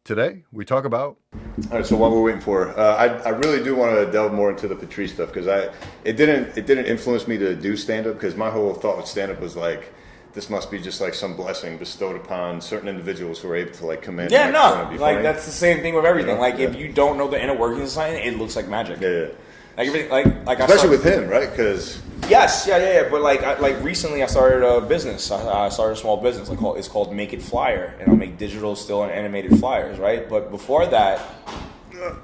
Today, we talk about... All right, so while we're waiting for, I really do want to delve more into the Patrice stuff because it didn't influence me to do stand up because my whole thought with stand up was like, this must be just like some blessing bestowed upon certain individuals who are able to like command. Yeah, no, like that's the same thing with everything. You know? Like if you don't know the inner workings of something, it looks like magic. Yeah. Like everything, like especially with him, right? Because yes, yeah. But like recently, I started a business. I started a small business. It's called Make It Flyer, and I'll make digital, still, and animated flyers, right? But before that,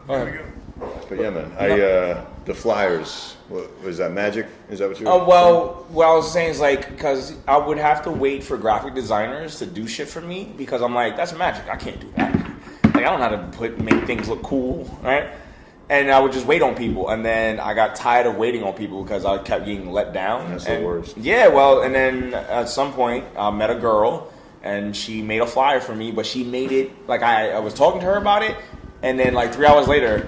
but yeah, man, the flyers. Was that magic? Is that what you? Well, what I was saying is like because I would have to wait for graphic designers to do shit for me because I'm like that's magic. I can't do that. Like I don't know how to make things look cool, right? And I would just wait on people, and then I got tired of waiting on people because I kept getting let down. That's the worst. Yeah, well, and then at some point I met a girl, and she made a flyer for me, but she made it like I was talking to her about it, and then like 3 hours later,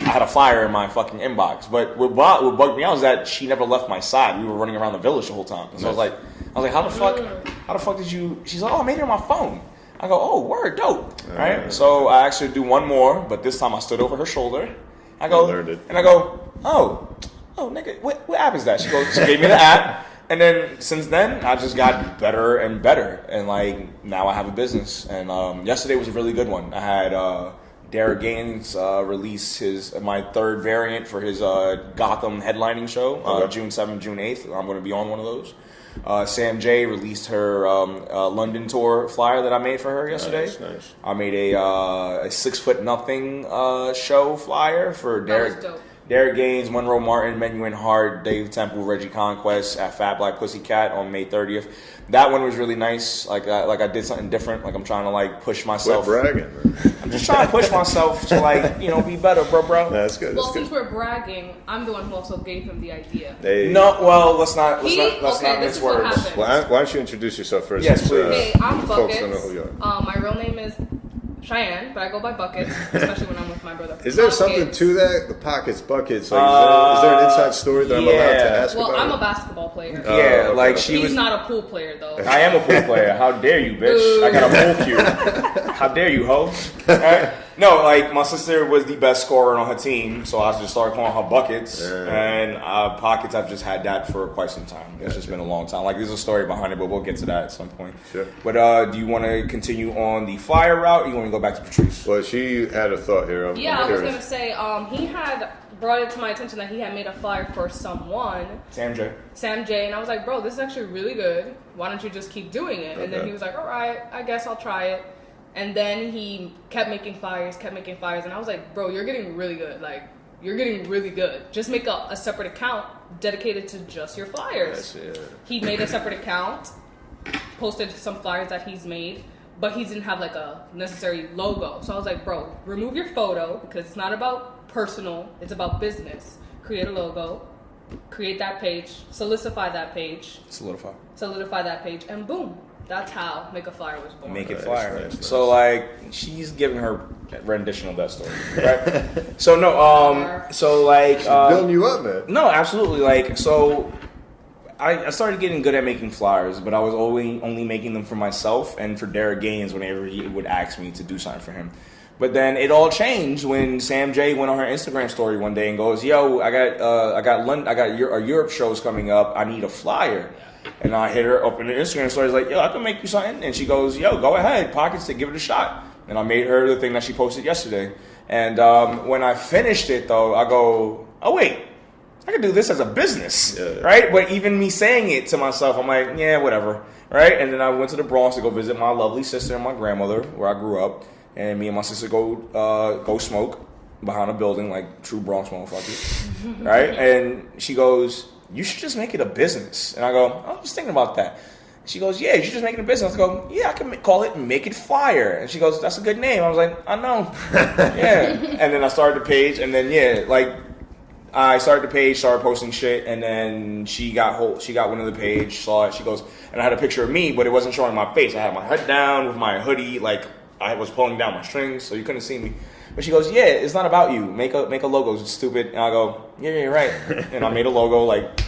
I had a flyer in my fucking inbox. But what bugged me out was that she never left my side. We were running around the village the whole time. So I was like, how the fuck did you? She's like, oh, I made it on my phone. I go, oh, word, dope, right? So I asked her to do one more, but this time I stood over her shoulder. I go, and I go, oh, nigga, what app is that? She gave me the app, and then since then I just got better and better, and like now I have a business. And yesterday was a really good one. I had Derek Gaines release my third variant for his Gotham headlining show, June 7th, June 8th. I'm going to be on one of those. Sam J released her London tour flyer that I made for her yesterday. Nice. I made a 6 foot nothing show flyer for Derek Gaines, Monroe Martin, Menuhin Hart, Dave Temple, Reggie Conquest at Fat Black Pussycat on May 30th. That one was really nice. Like I did something different. Like I'm trying to like push myself. Quit bragging. I'm just trying to push myself to like be better, bro. That's good. Well, since we're bragging, I'm the one who also gave him the idea. Hey. No, well, let's not miss words. Well, why don't you introduce yourself first? Yes, please. Hey, I'm Buckets. Folks don't know who you are. My real name is Cheyenne, but I go by Buckets, especially when I'm with my brother. Is there something to that? The pockets, buckets. Like, is there an inside story that I'm allowed to ask about? Well, I'm a basketball player. Yeah, like He's not a pool player though. I am a pool player. How dare you, bitch? Ooh. I got a pool cue. How dare you, hoe? Right? No, like my sister was the best scorer on her team, so I just started calling her Buckets. And pockets, I've just had that for quite some time. It's just been a long time. Like there's a story behind it, but we'll get to that at some point. Sure. But do you want to continue on the flyer route, or you want to go back to Patrice? Well, she had a thought here. I was gonna say he had brought it to my attention that he had made a flyer for someone. Sam J, and I was like, bro, this is actually really good. Why don't you just keep doing it? And then he was like, all right, I guess I'll try it. And then he kept making flyers, and I was like, bro, you're getting really good. Like, you're getting really good. Just make a separate account dedicated to just your flyers. He made a separate account, posted some flyers that he's made, but he didn't have like a necessary logo. So I was like, bro, remove your photo because it's not about personal, it's about business. Create a logo, create that page, solidify that page, and boom. That's how Make a Flyer was born. Make It Flyer. Nice. So like she's giving her rendition of that story, right? So no, so like building you up, man. No, absolutely. Like so, I started getting good at making flyers, but I was only making them for myself and for Derek Gaines whenever he would ask me to do something for him. But then it all changed when Sam J went on her Instagram story one day and goes, "Yo, I got Europe shows coming up. I need a flyer." And I hit her up in the Instagram stories like, yo, I can make you something. And she goes, yo, go ahead, pockets to give it a shot. And I made her the thing that she posted yesterday. And when I finished it, though, I go, oh, wait, I can do this as a business, right? But even me saying it to myself, I'm like, yeah, whatever, right? And then I went to the Bronx to go visit my lovely sister and my grandmother, where I grew up. And me and my sister go smoke behind a building like true Bronx motherfuckers, right? And she goes, you should just make it a business. And I go, I was thinking about that. She goes, yeah, you should just make it a business. I go, yeah, I can call it Make It Flyer. And she goes, that's a good name. I was like, I know. Yeah. And then I started the page, and then, I started the page, started posting shit, and then she got one of the page, saw it. She goes, and I had a picture of me, but it wasn't showing my face. I had my head down with my hoodie, like I was pulling down my strings, so you couldn't see me. But she goes, yeah, it's not about you. Make a logo. It's stupid. And I go, yeah, you're right. And I made a logo like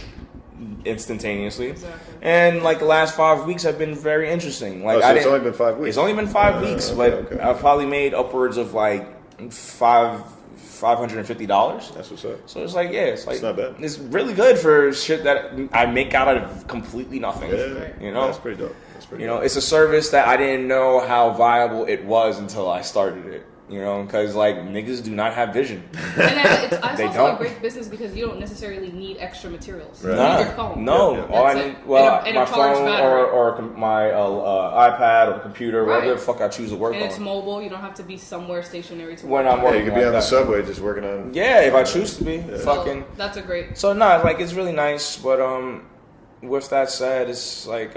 instantaneously. Exactly. And like the last 5 weeks have been very interesting. Like So it's only been 5 weeks. It's only been 5 weeks, but okay. I've probably made upwards of like $550. That's what's up. So it's like, yeah, it's It's not bad. It's really good for shit that I make out of completely nothing. Yeah, You know, that's pretty dope. you know, it's a service that I didn't know how viable it was until I started it. You know, because like niggas do not have vision. And it's They also don't. a great business because you don't necessarily need extra materials. Right. You need your phone. No, Yeah, yeah. all I That's need, it. well, And a my charged phone battery. or my iPad or computer, whatever Right. the fuck I choose to work And it's on. mobile. You don't have to be somewhere stationary to When work. I'm Yeah, working, you could be like on the that. subway just working on. Yeah, if I choose to be, So fucking. that's a great. So no, like it's really nice, but with that said, it's like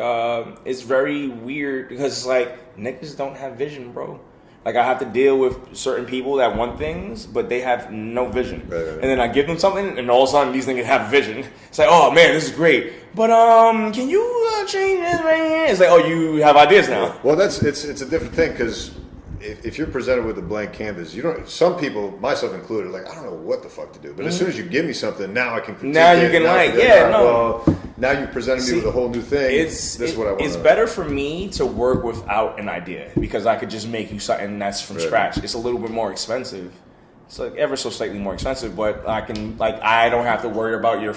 it's very weird because it's like niggas don't have vision, bro. Like I have to deal with certain people that want things, but they have no vision. Right. And then I give them something, and all of a sudden these niggas have vision. It's like, oh man, this is great, but can you change this right here? It's like, oh, you have ideas now. Well, it's a different thing because if you're presented with a blank canvas, you don't. Some people, myself included, like I don't know what the fuck to do. But as soon as you give me something, now I can critique Now you it, can, now I like, go, yeah, all right, no. Well, now you presented me with a whole new thing. It's this is what I want. It's better for me to work without an idea because I could just make you something that's from Right. scratch. It's a little bit more expensive. It's like ever so slightly more expensive, but I can I don't have to worry about your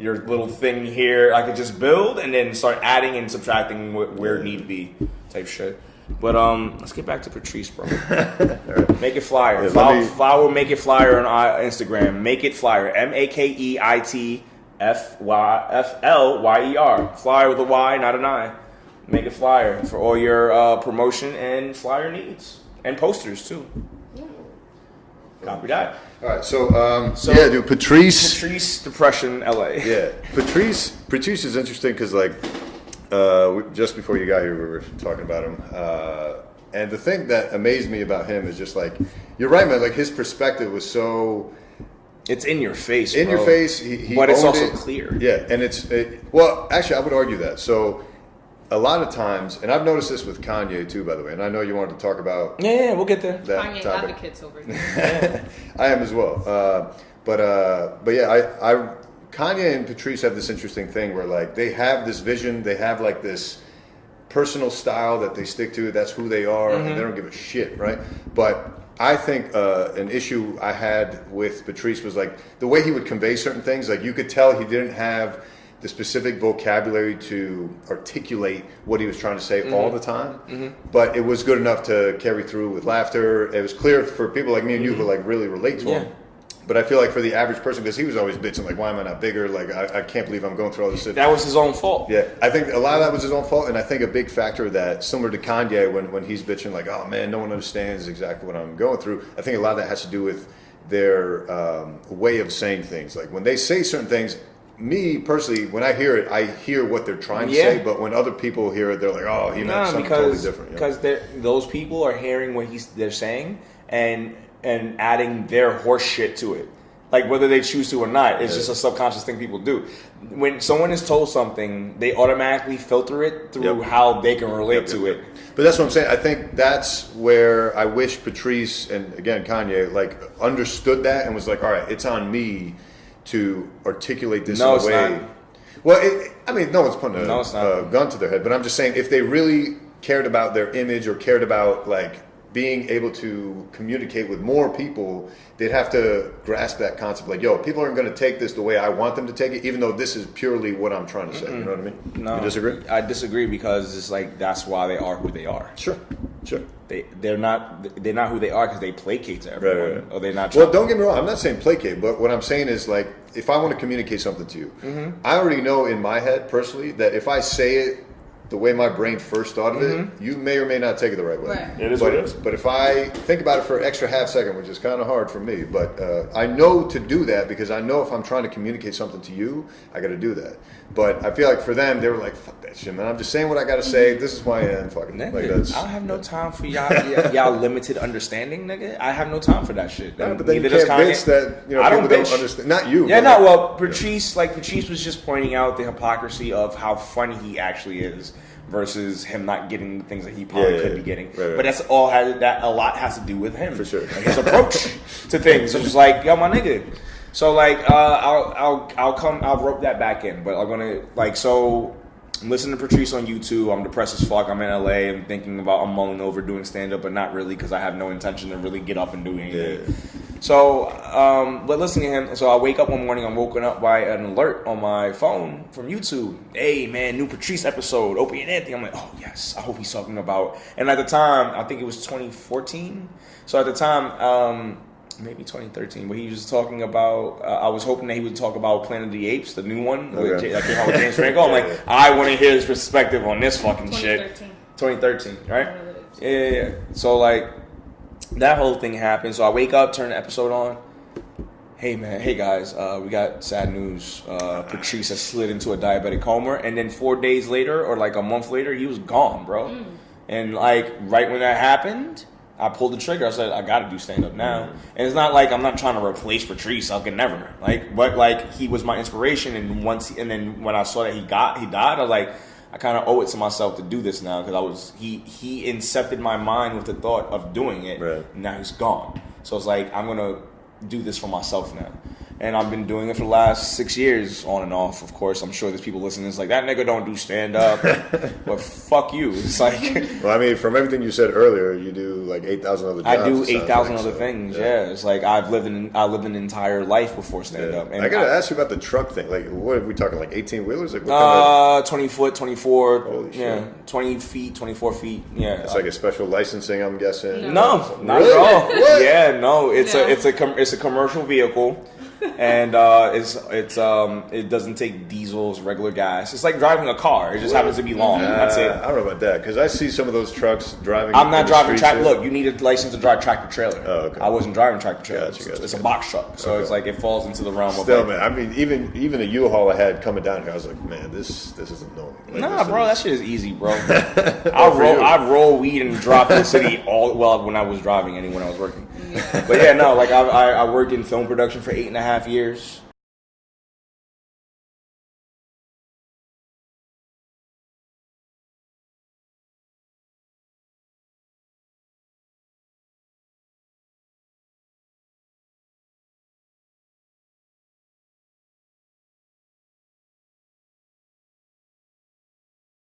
little thing here. I could just build and then start adding and subtracting where it need to be type shit. But let's get back to Patrice, bro. Make it flyer. Yeah, Flower Make It Flyer on Instagram. Make It Flyer. MakeItFlyer. Flyer with a Y, not an I. Make it flyer for all your promotion and flyer needs and posters too. Copy that. All right, so yeah, dude, Patrice. Patrice Depression, LA. Yeah, Patrice is interesting because like just before you got here, we were talking about him, and the thing that amazed me about him is just like you're right, man. Like his perspective was so It's in your face, in bro. your face, he but it's owned also it. clear. Yeah, and well, actually, I would argue that. So a lot of times, and I've noticed this with Kanye too, by the way. And I know you wanted to talk about Yeah, we'll get there. that Kanye topic. advocates over here. I am as well. But yeah, Kanye and Patrice have this interesting thing where like they have this vision, they have like this personal style that they stick to. That's who they are, and they don't give a shit, right? But I think an issue I had with Patrice was like the way he would convey certain things. Like you could tell he didn't have the specific vocabulary to articulate what he was trying to say all the time, but it was good enough to carry through with laughter. It was clear for people like me and you who like really relate to him. But I feel like for the average person, because he was always bitching like, why am I not bigger? Like I can't believe I'm going through all this shit. That was his own fault. Yeah, I think a lot of that was his own fault, and I think a big factor of that, similar to Kanye, when he's bitching like, "Oh man, no one understands exactly what I'm going through." I think a lot of that has to do with their way of saying things. Like when they say certain things, me personally, when I hear it, I hear what they're trying to say. But when other people hear it, they're like, "Oh, he meant something totally different." Because those people are hearing what they're saying and adding their horse shit to it. Like whether they choose to or not, it's just a subconscious thing people do. When someone is told something, they automatically filter it through how they can relate to it. But that's what I'm saying. I think that's where I wish Patrice and again Kanye like understood that and was like, all right, it's on me to articulate this in a way. Not. Well, I mean, no one's putting a gun to their head, but I'm just saying if they really cared about their image or cared about like being able to communicate with more people, they'd have to grasp that concept. Like, yo, people aren't going to take this the way I want them to take it, even though this is purely what I'm trying to say. You know what I mean? No, you disagree? I disagree because it's like that's why they are who they are. Sure. They're not who they are because they placate to everyone, Right. or they're not. Well, don't get me wrong. I'm not saying placate, but what I'm saying is like if I want to communicate something to you, I already know in my head personally that if I say it the way my brain first thought of it, you may or may not take it the right way. Right. It is what it is. But if I think about it for an extra half second, which is kind of hard for me, but I know to do that because I know if I'm trying to communicate something to you, I got to do that. But I feel like for them, they were like, fuck that shit, man. I'm just saying what I got to say. This is who I am. Fucking Nigga, like that's. I don't have no time for y'all limited understanding, nigga. I have no time for that shit. Yeah, but then you Neither can't does bitch Kanye. that I people don't bitch. understand. Not you. Yeah, but no. like, Well, Patrice was just pointing out the hypocrisy of how funny he actually is versus him not getting the things that he probably could be getting. Right. But that's all a lot has to do with him. For sure. Like his approach to things. It's just like, yo, my nigga. So like, I'll rope that back in, but I'm gonna like so. I'm listening to Patrice on YouTube. I'm depressed as fuck. I'm in LA. I'm mulling over doing stand up, but not really because I have no intention to really get up and do anything. Yeah. So, but listening to him, so I wake up one morning, I'm woken up by an alert on my phone from YouTube. Hey man, new Patrice episode, Opie and Anthony. I'm like, oh yes, I hope he's talking about. And at the time, I think it was 2014. So at the time, maybe 2013, but he was talking about. I was hoping that he would talk about Planet of the Apes, the new one that came out with James Franco. I'm like, I want to hear his perspective on this fucking shit. 2013, right? Yeah. So like. That whole thing happened. So I wake up, turn the episode on. Hey man, hey guys, we got sad news. Patrice has slid into a diabetic coma, and then 4 days later, or like a month later, he was gone, bro. And like right when that happened, I pulled the trigger. I said, I got to do stand up now. And it's not like I'm not trying to replace Patrice. I could never. Like, but like he was my inspiration, and then when I saw that he died, I was like, I kind of owe it to myself to do this now because he incepted my mind with the thought of doing it. Right. And now he's gone. So it's like I'm gonna do this for myself now. And I've been doing it for the last 6 years, on and off. Of course, I'm sure there's people listening. It's like, that nigga don't do stand up. But fuck you. It's like, well, I mean, from everything you said earlier, you do like 8,000 other jobs. I do 8,000 other things. Yeah, it's like I lived an entire life before stand up. And I gotta ask you about the truck thing. Like, what are we talking? Like 18 wheelers? Like what 20 foot, 24. Holy yeah, shit. 20 feet, 24 feet. Yeah, It's like a special licensing, I'm guessing. No, not really? at all. What? Yeah, no, it's a commercial vehicle. And it doesn't take diesels, regular gas. It's like driving a car. It just happens to be long. That's it. I don't know about that because I see some of those trucks driving. I'm not driving tractor. Look, you need a license to drive tractor trailer. Oh, okay. I wasn't driving tractor trailer. Gotcha. It's a box truck, so it's like it falls into the realm Still, of. man. I mean, even the U-Haul I had coming down here, I was like, man, this isn't normal. Like, Nah, bro, that shit is easy, bro. For I roll weed and drop in the city when I was driving and when I was working. But yeah, no, like I worked in film production for 8.5 years.